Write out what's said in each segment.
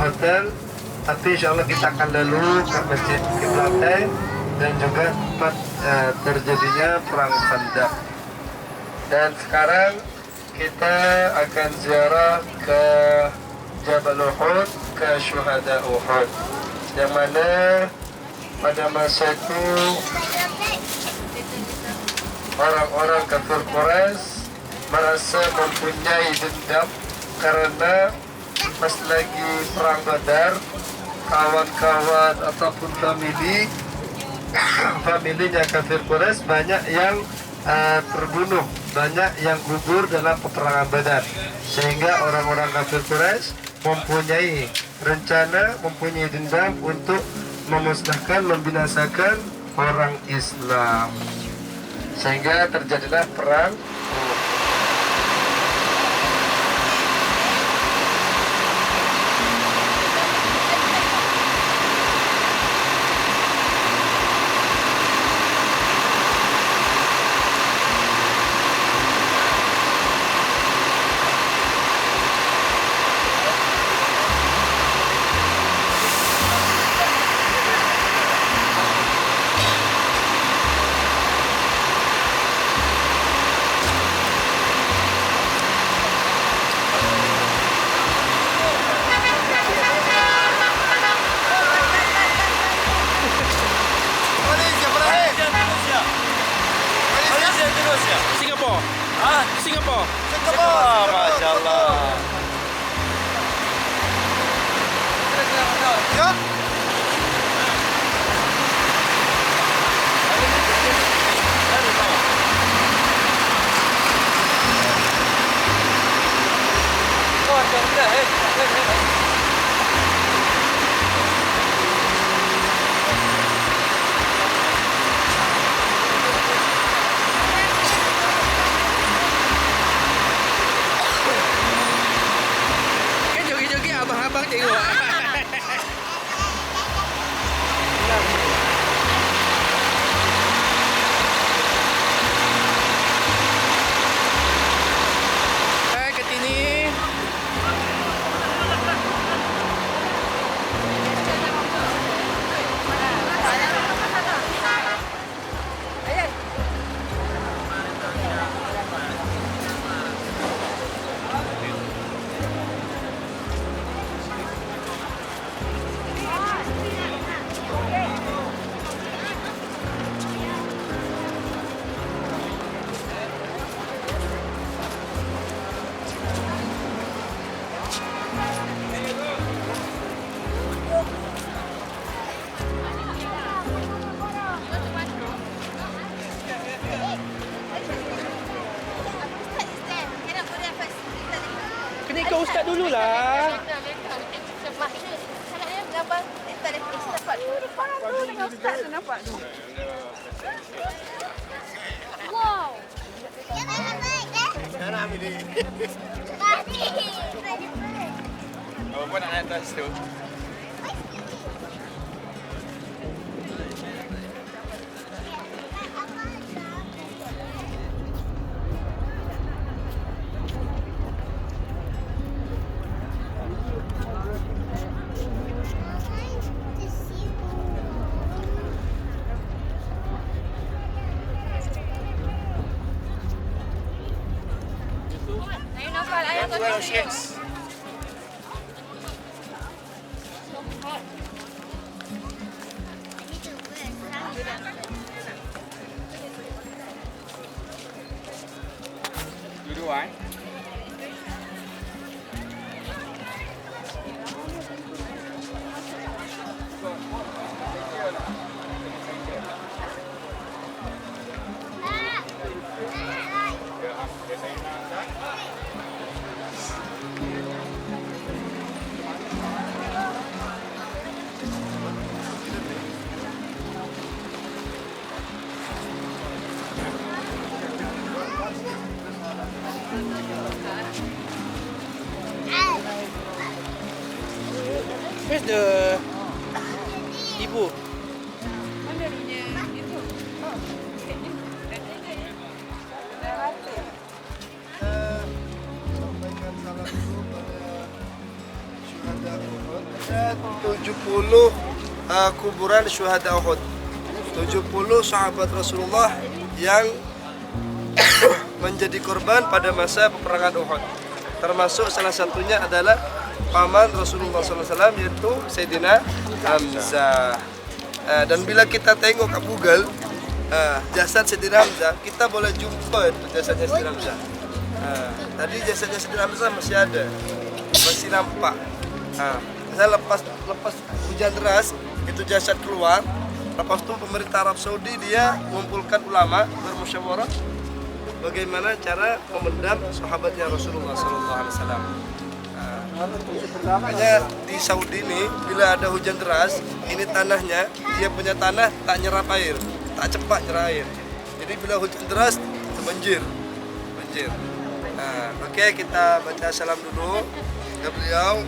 hotel, tapi insya Allah kita akan lalu ke Masjid Qiblatain dan juga tempat terjadinya perang Khandaq. Dan sekarang kita akan ziarah ke Jabal Uhud, ke Syuhada Uhud, yang mana pada masa itu orang-orang kafir Quraisy merasa mempunyai dendam karena pas lagi perang Badar, kawan-kawan ataupun familinya kafir Quraisy banyak yang terbunuh, banyak yang gugur dalam peperangan Badar, sehingga orang-orang kafir Quraisy mempunyai rencana, mempunyai dendam untuk memusnahkan, membinasakan orang Islam, sehingga terjadilah perang. Singapore. Ah, Singapore. Singapore. Masya Allah. Ya. Oh, jangan Kan joget-joget abang-abang tengok. Hai Kartini. Kena ikut ustaz dululah. Wow. Apa nak naik atas tu? Well, yes. Dua-dua eh? Where's the ibu? Mana punya itu? Oh. Sampaikan salam dulu pada Syuhada Uhud. 70 kuburan syuhada Uhud. 70 sahabat Rasulullah yang menjadi korban pada masa peperangan Uhud. Termasuk salah satunya adalah paman Rasulullah SAW yaitu Sayyidina Hamzah. Dan bila kita tengok ke Google jasad Sayyidina Hamzah, kita boleh jumpa jasadnya Sayyidina Hamzah. Tadi jasadnya Sayyidina Hamzah masih ada, masih nampak. Saya lepas hujan deras itu jasad keluar. Lepas itu pemerintah Arab Saudi dia mengumpulkan ulama bermusyawarah bagaimana cara memendam sahabatnya Rasulullah SAW. Makanya di Saudi ini bila ada hujan deras, ini tanahnya dia punya tanah tak nyerap air, tak cepat nyerap air. Jadi bila hujan deras banjir. Oke, kita baca salam dulu ke beliau.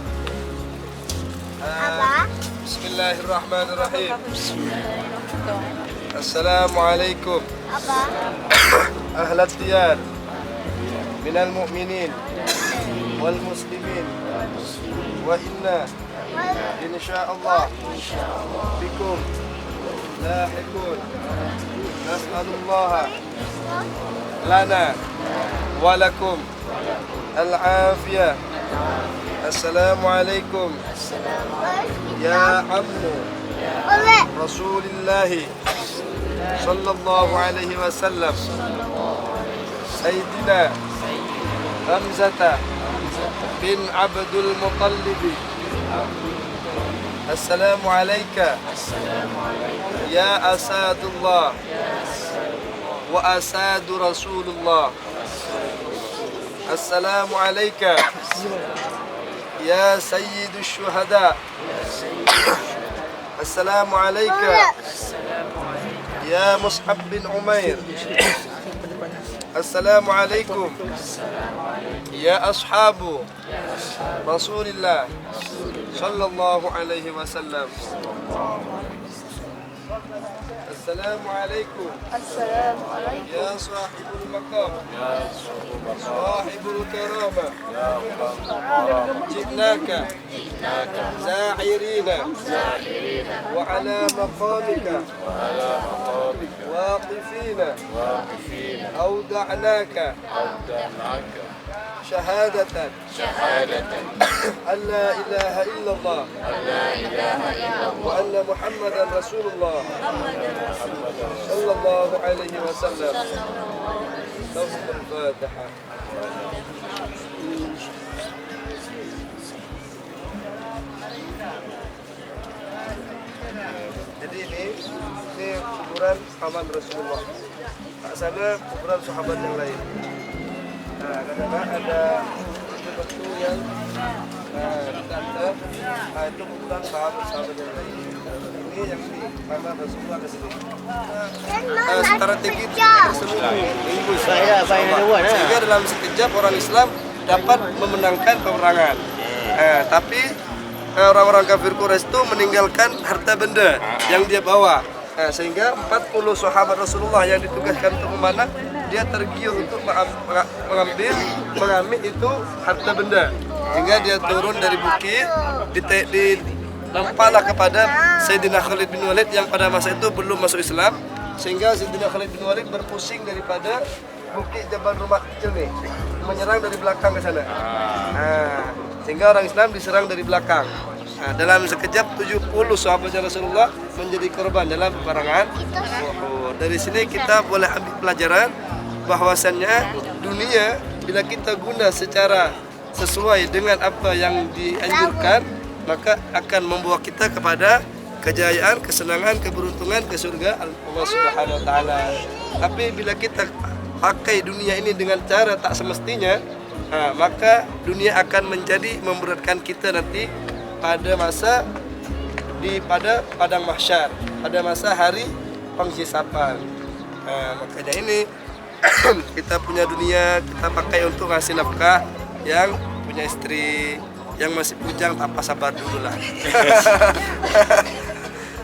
Bismillahirrahmanirrahim. Assalamualaikum ahlat diyar minal mu'minin wal muslimin wa inna insyaallah bikum lahiqun nas'alullaha lana wa lakum al-afiyah. Assalamualaikum ya ammu Rasulillahi sallallahu alaihi wasallam Sayyidina Hamzah bin Abdul Muttalib. Assalamu alayka ya asadullah wa asadu Rasulullah. Assalamu alayka ya sayyidus syuhada. Assalamu alayka ya Mus'ab bin Umair. Assalamu alaikum ya ashabu Rasulillah sallallahu alaihi wasallam. Assalamu alaikum ya sahibul maqam sahibul karamah ji'naka za'irina wa ala maqamika waqifina أودعناك شهادة أن لا إله إلا الله وأن محمدا رسول الله صلى الله عليه وسلم. صوت الفاتحة. Jadi ini kuburan paman Rasulullah. Tak sana kuburan sahabat yang lain. Kadang-kadang ada batu yang ditanda, itu kuburan sahabat yang lain. Ini yang di paman Rasulullah ke sini. Strategi terselubung sehingga dalam sekejap orang Islam dapat memenangkan peperangan. Tapi orang-orang kafir Quraisy itu meninggalkan harta benda yang dia bawa. Sehingga 40 sahabat Rasulullah yang ditugaskan untuk memanah, dia tergiur untuk mengambil itu harta benda. Hingga dia turun dari bukit, dilempalah kepada Sayyidina Khalid bin Walid yang pada masa itu belum masuk Islam. Sehingga Sayyidina Khalid bin Walid berpusing daripada bukit Jabal Rumah kecil nih, menyerang dari belakang ke sana. Sehingga orang Islam diserang dari belakang. Dalam sekejap 70 sahabat Rasulullah menjadi korban dalam peperangan Uhud. Dari sini kita boleh ambil pelajaran bahwasannya dunia bila kita guna secara sesuai dengan apa yang dianjurkan, maka akan membawa kita kepada kejayaan, kesenangan, keberuntungan ke surga Allah Subhanahu wa taala. Tapi bila kita pakai dunia ini dengan cara tak semestinya, maka dunia akan menjadi memberatkan kita nanti pada masa pada padang mahsyar, pada masa hari penghisapan. Makanya ini kita punya dunia kita pakai untuk ngasih nafkah. Yang punya istri, yang masih bujang tak apa, sabar dulu lah.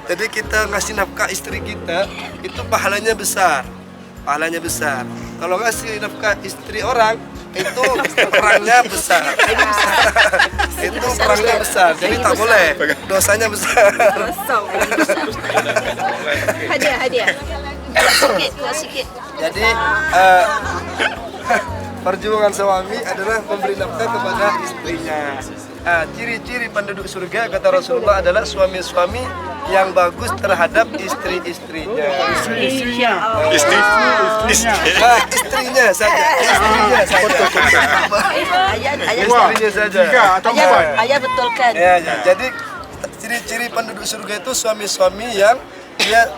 Jadi kita ngasih nafkah istri kita itu pahalanya besar. Kalau ngasih nafkah istri orang itu perangnya besar. Itu perangnya besar, jadi tak boleh. Dosanya besar. Hadiah. Sikit. Jadi perjuangan suami adalah memberi nafkah kepada istrinya. Ciri-ciri penduduk surga kata Rasulullah adalah suami-suami yang bagus terhadap istri-istrinya. Istrinya saja. Istrinya saja. Ayah betulkan. Ya. Jadi ciri-ciri penduduk surga itu suami-suami yang dia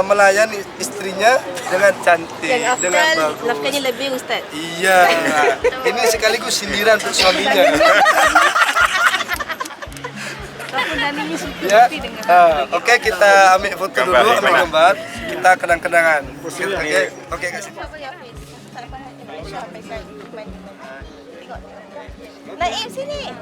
melayani istrinya dengan cantik, Yang dengan afdal, bagus. nafkahnya lebih Ustaz. Iya, ini sekaligus sindiran untuk suaminya. Ya, oke, kita ambil foto dulu, ambil gambar, kita kenang-kenangan. Oke, kasih. Naim sini.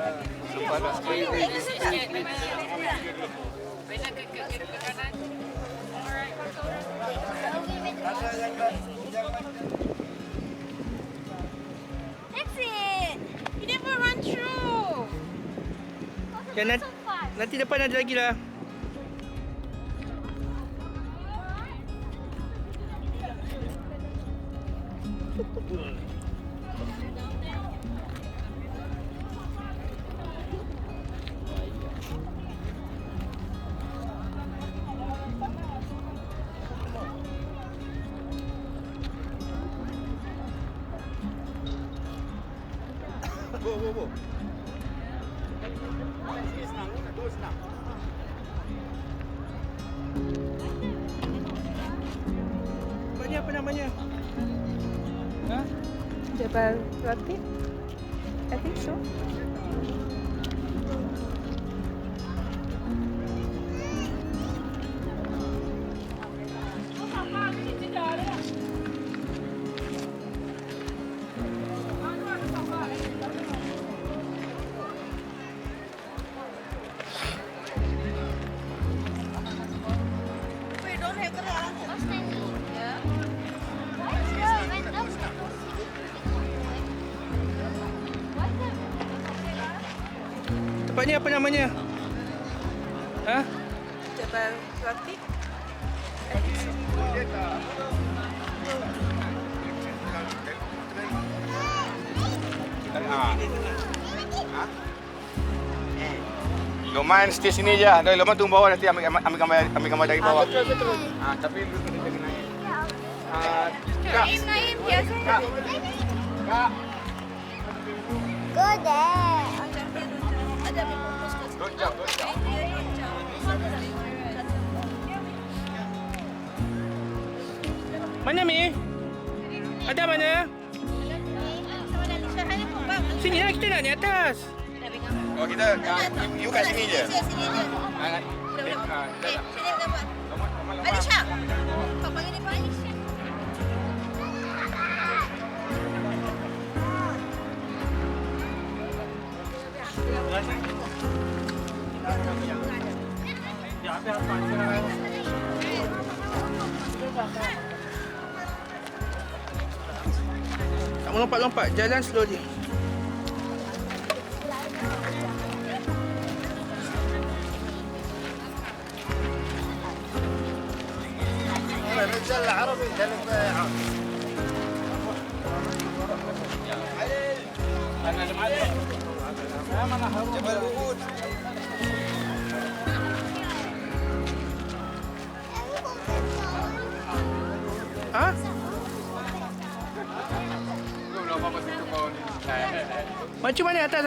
Exit. You never run through. Ya, nanti depan ada lagi lah. Ini apa namanya? Jabal Ratib. I think so. Tempat ni apa namanya? Jabal Ratib. Loman stay sini je. Dari Loman tunggu bawah nanti ambil gambar dari bawah. Betul. Tapi lu kena jaga naik. Naim, biasa. Go there. Ada fokus kat situ. Don't jump. Mana Mi? Ada mana? Sini lah, kita nak ni atas. Kalau kita you kat sini je. Sini je. Sini gambar. Alisha. Kau panggil dia Pak Alisha. Tak melompat-lompat, jalan slowly. Macam mana atas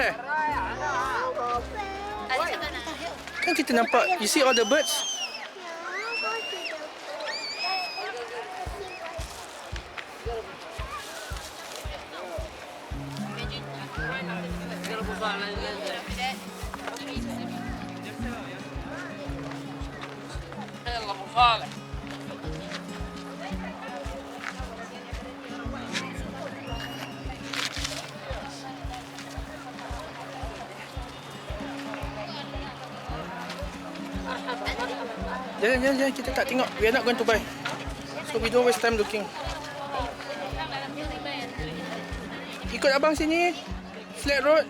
Kan kita nampak, you see all the birds? Jangan, kita tak tengok. We are not going to buy. So we don't waste time looking. Ikut abang sini. Flat road.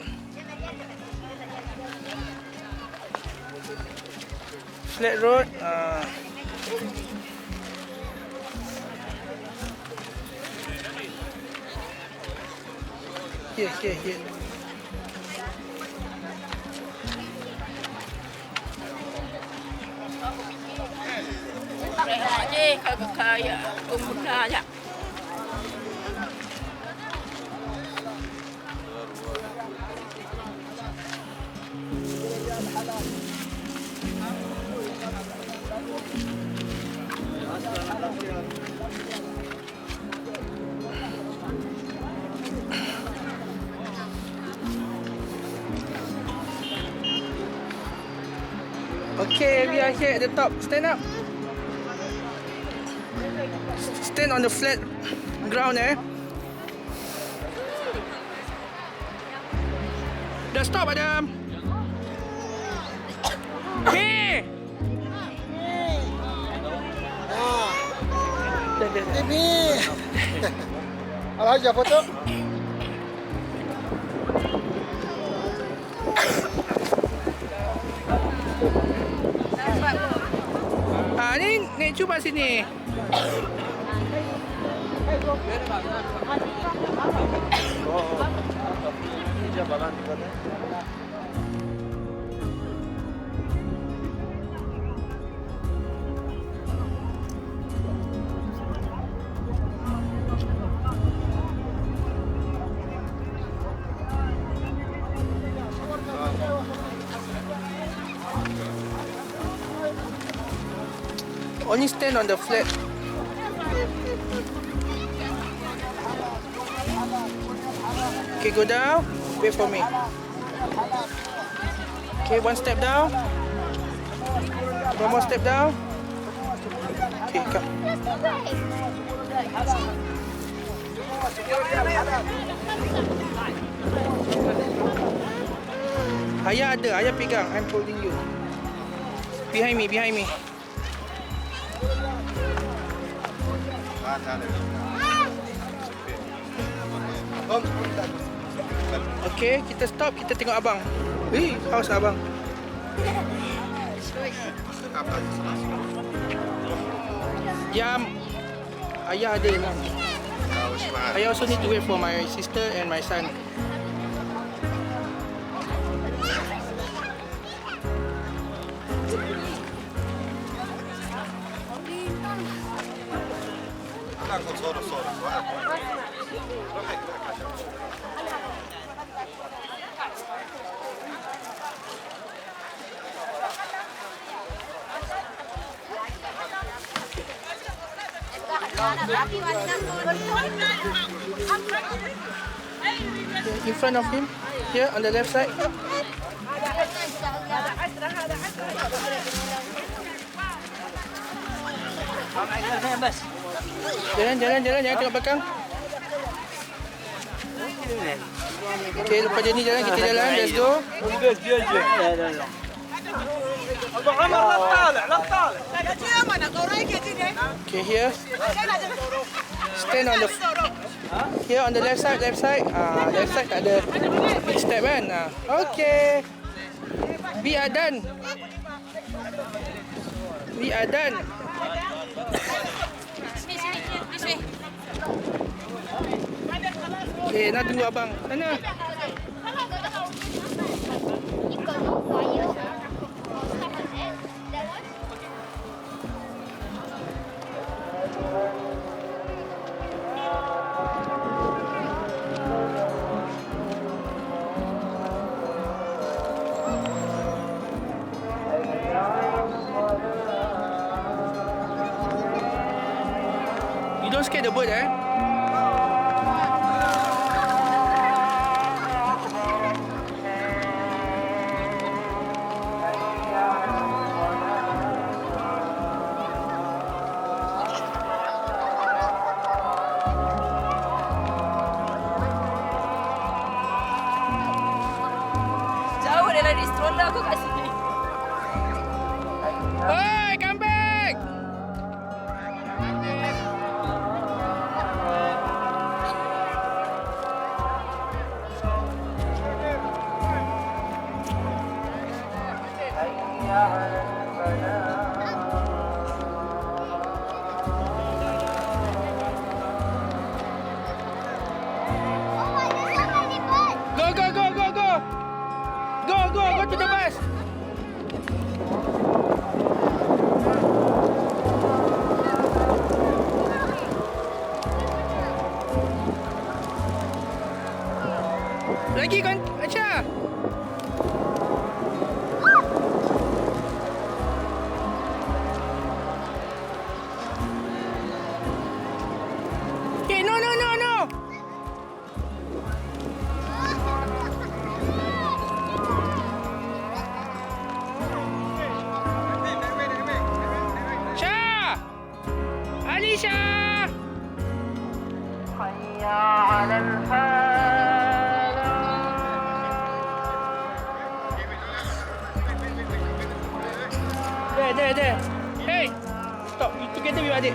Flat road. Here. Aje kalau kaya kumpulnya aja. Okay, we are here at the top. Stand up. Stand on the flat ground, Dah stop, Adam. Hey! Ini. Alaja foto. Ni naik cuba sini. Only stand on the flat. Okay, go down. Wait for me. Okay, one step down. One more step down. Okay, come. Ayah ada, ayah pegang. I'm holding you. Behind me, behind me. Okay, kita stop, kita tengok abang. How's abang? Ya, ayah ada lah. I also need to wait for my sister and my son. In front of him, here on the left side. Jalan, jangan tengok belakang. Okay, lepas dia ni jalan, kita jalan, let's go. Okay, here. Stand on the here on the left side. Left side tak ada big step kan. Okay. We are done. Okay, nak tunggu abang. Sana. You don't scare the bird, Jauh dia lari stroller aku kat sini. Hey, come back! Lagi kan Aisyah. Okay, no. Syah! Alisha! Hayya 'alal falah. There. Hey! Stop, you together with adik.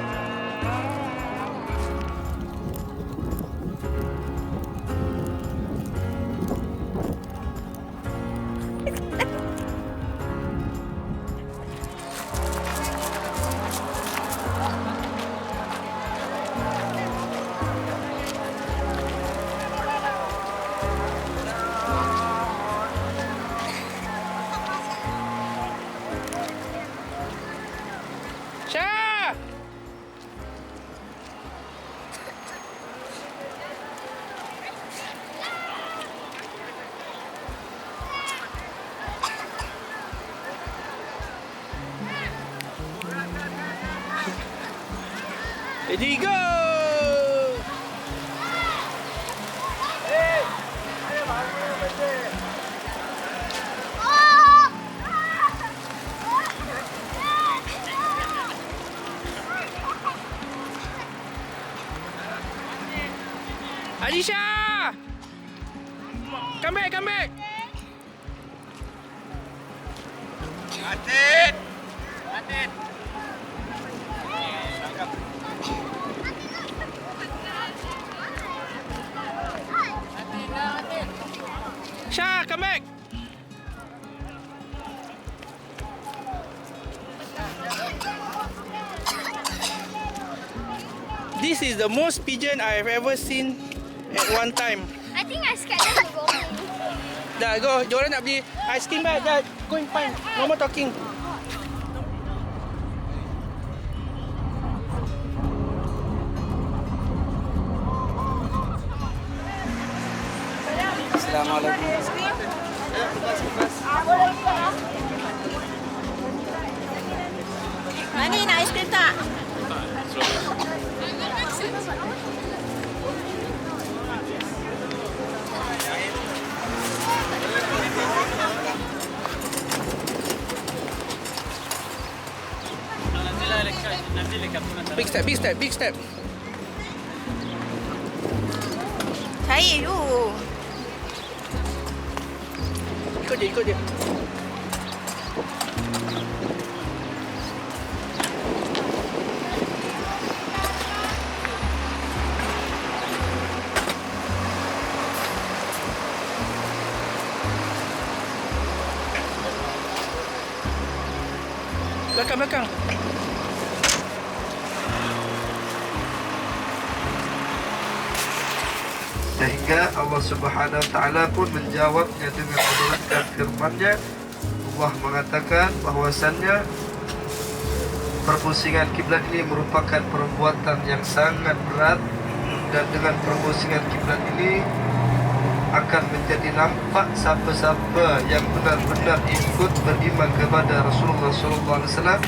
Syah! Ready, go! Alisha! Come back! Atin! Syah, come back! This is the most pigeon I've ever seen at one time. I think I scared them to go. Dah, go. Diorang nak beli ice cream dah. Dah, go and find. No more talking. Assalamualaikum. Mani, nak ice cream tak? Big step. Saya you. Ikut dia. Belakang. Sehingga Allah Subhanahu wa taala pun menjawabnya dengan menurunkan firman-Nya. Allah mengatakan bahwasannya perpusingan kiblat ini merupakan perbuatan yang sangat berat, dan dengan perpusingan kiblat ini akan menjadi nampak siapa-siapa yang benar-benar ikut beriman kepada Rasulullah SAW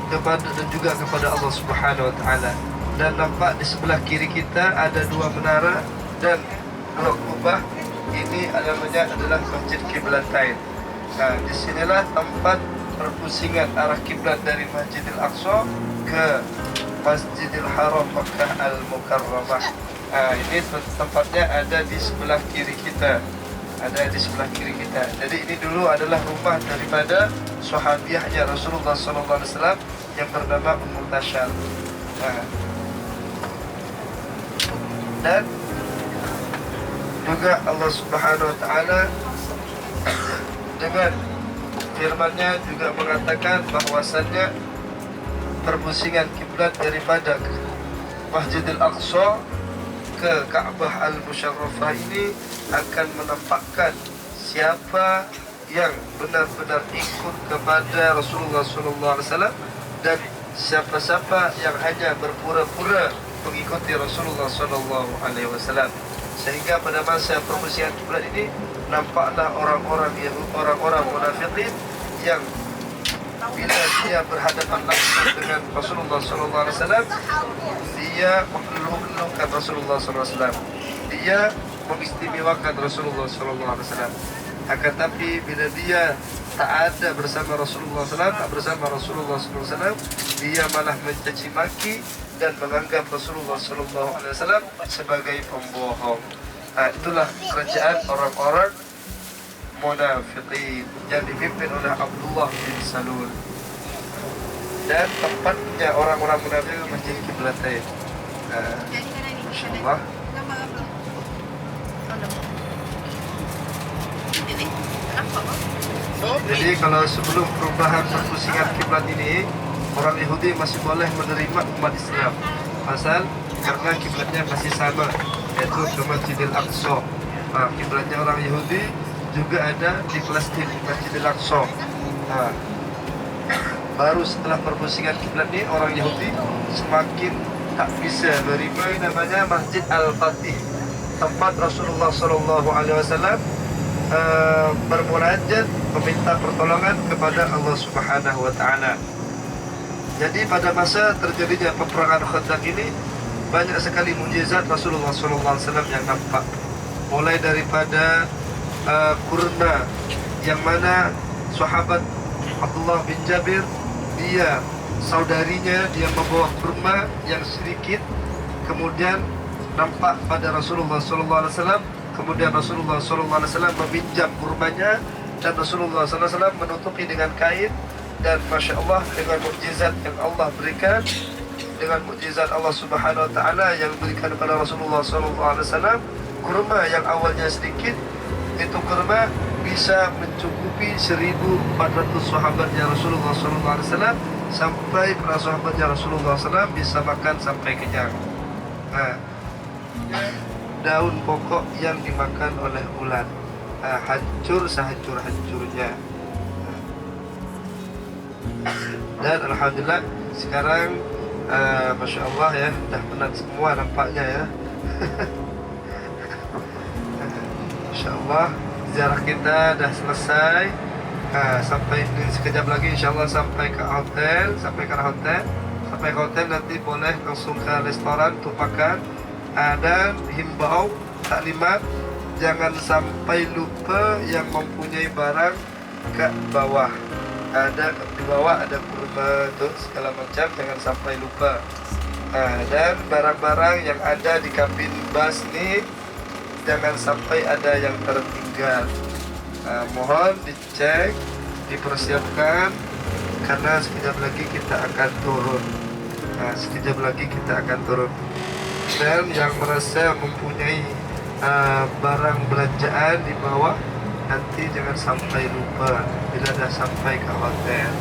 dan juga kepada Allah Subhanahu wa taala. Dan nampak di sebelah kiri kita ada dua menara dan blok kubah. Ini namanya adalah Masjid Qiblatain. Nah, di sinilah tempat perpusingan arah kiblat dari Masjidil Aqsa ke Masjidil Haram Makkah Al-Mukarramah. Ini tempatnya ada di sebelah kiri kita. Jadi ini dulu adalah rumah daripada sahabiahnya Rasulullah SAW yang bernama Ummul Tashar. Dan juga Allah Subhanahu wa taala dengan firman-Nya juga mengatakan bahwasannya perpusingan kiblat daripada Masjidil Aqsa ke Ka'bah Al-Musharrafah ini akan menampakkan siapa yang benar-benar ikut kepada Rasulullah SAW dan siapa-siapa yang hanya berpura-pura mengikuti Rasulullah SAW. Sehingga pada masa permusikan kiblat ini nampaklah orang-orang munafikin yang bila dia berhadapan langsung dengan Rasulullah SAW, dia mengeluh-eluhkan Rasulullah SAW, dia mengistimewakan Rasulullah SAW. Akan tapi bila dia tak ada bersama Rasulullah SAW, tak bersama Rasulullah SAW, dia malah mencaci maki dan menganggap Rasulullah SAW sebagai pembohong. Itulah kerajaan orang-orang munafiqin yang dipimpin oleh Abdullah bin Salul. Dan tempatnya orang-orang munafik masjid Qiblatain. InsyaAllah. Gambar apa? Oh, nampak. Ini, nampak apa? Jadi kalau sebelum perubahan perpusingan kiblat ini, orang Yahudi masih boleh menerima umat Islam. Pasal karena kiblatnya masih sama, yaitu ke Masjidil Aqsa. Kiblatnya orang Yahudi juga ada di Palestin, Masjidil Aqsa. Baru setelah perpusingan kiblat ini, orang Yahudi semakin tak bisa menerima namanya Masjid Al-Fatih, tempat Rasulullah SAW bermunajat meminta pertolongan kepada Allah Subhanahu wa taala. Jadi pada masa terjadinya peperangan Khandaq ini, banyak sekali mukjizat Rasulullah SAW yang nampak. Mulai daripada kurma yang mana sahabat Abdullah bin Jabir, dia saudarinya, dia membawa kurma yang sedikit, kemudian nampak pada Rasulullah SAW. Kemudian Rasulullah SAW meminjam kurmanya dan Rasulullah SAW menutupi dengan kain. Dan Masya Allah, dengan mukjizat yang Allah berikan, dengan mukjizat Allah Subhanahu Wa Taala yang berikan kepada Rasulullah SAW, kurma yang awalnya sedikit, itu kurma bisa mencukupi 1.400 sahabatnya Rasulullah SAW, sampai para sahabatnya Rasulullah SAW bisa makan sampai kenyang. Daun pokok yang dimakan oleh ulat, hancur sehancur-hancurnya. Dan Alhamdulillah sekarang Masya Allah ya, dah penat semua nampaknya ya. Masya Allah, ziarah kita dah selesai. Sampai sekejap lagi insya Allah sampai ke hotel. Sampai ke hotel nanti boleh langsung ke restoran untuk makan. Dan himbau taklimat, jangan sampai lupa yang mempunyai barang ke bawah. Di bawah ada kurma tu segala macam, jangan sampai lupa. Dan barang-barang yang ada di kabin bas ni jangan sampai ada yang tertinggal. Mohon dicek, dipersiapkan, karena sekejap lagi kita akan turun. Dan yang merasa mempunyai barang belanjaan di bawah, nanti jangan sampai lupa bila dah sampai ke hotel.